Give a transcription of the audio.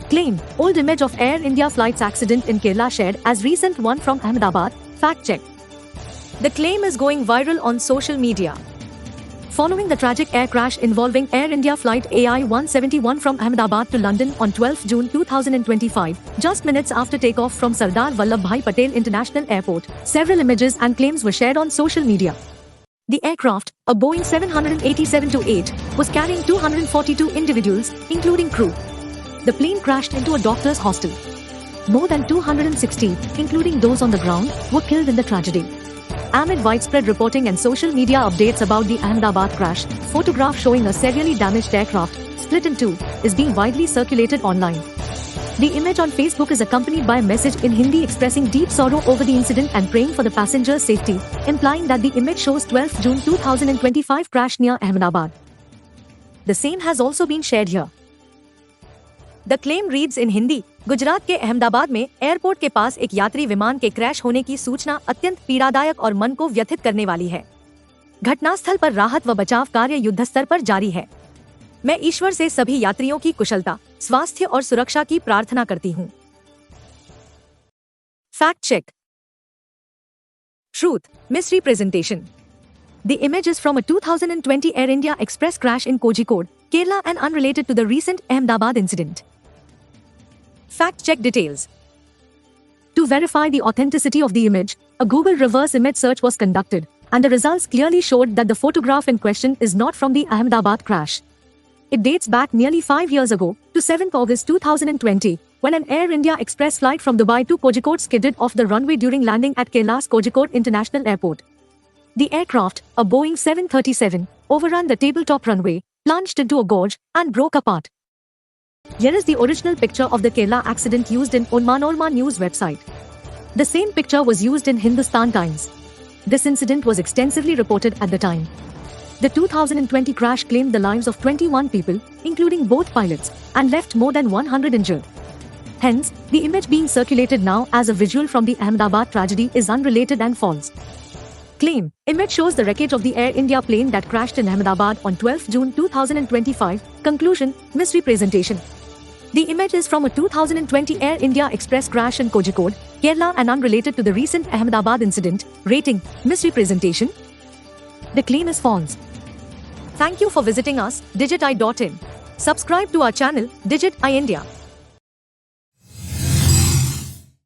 Claim, old image of Air India flight's accident in Kerala shared as recent one from Ahmedabad, fact check. The claim is going viral on social media. Following the tragic air crash involving Air India flight AI-171 from Ahmedabad to London on 12 June 2025, just minutes after takeoff from Sardar Vallabhbhai Patel International Airport, several images and claims were shared on social media. The aircraft, a Boeing 787-8, was carrying 242 individuals, including crew. The plane crashed into a doctor's hostel. More than 260, including those on the ground, were killed in the tragedy. Amid widespread reporting and social media updates about the Ahmedabad crash, photograph showing a severely damaged aircraft, split in two, is being widely circulated online. The image on Facebook is accompanied by a message in Hindi expressing deep sorrow over the incident and praying for the passengers' safety, implying that the image shows 12 June 2025 crash near Ahmedabad. The same has also been shared here. The claim reads in Hindi, Gujarat के अहमदाबाद में airport के पास एक यात्री विमान के crash होने की सूचना अत्यंत पीड़ादायक और मन को व्यथित करने वाली है। घटनास्थल पर राहत व बचाव कार्य युद्धस्तर पर जारी है। मैं ईश्वर से सभी यात्रियों की कुशलता, स्वास्थ्य और सुरक्षा की प्रार्थना करती हूँ। Fact check. Truth, misrepresentation. The image is from a 2020 Air India Express crash in Kozhikode, Kerala and unrelated to the recent Ahmedabad incident. Fact check details. To verify the authenticity of the image, a Google reverse image search was conducted, and the results clearly showed that the photograph in question is not from the Ahmedabad crash. It dates back nearly 5 years ago, to 7 August 2020, when an Air India Express flight from Dubai to Kozhikode skidded off the runway during landing at Kerala's Kozhikode International Airport. The aircraft, a Boeing 737, overran the tabletop runway, plunged into a gorge, and broke apart. Here is the original picture of the Kerala accident used in Onmanorama news website. The same picture was used in Hindustan Times. This incident was extensively reported at the time. The 2020 crash claimed the lives of 21 people, including both pilots, and left more than 100 injured. Hence, the image being circulated now as a visual from the Ahmedabad tragedy is unrelated and false. Claim, image shows the wreckage of the Air India plane that crashed in Ahmedabad on 12 June 2025. Conclusion, misrepresentation. The image is from a 2020 Air India Express crash in Kozhikode, Kerala and unrelated to the recent Ahmedabad incident. Rating, misrepresentation. The claim is false. Thank you for visiting us, digiti.in. Subscribe to our channel, Digit I India.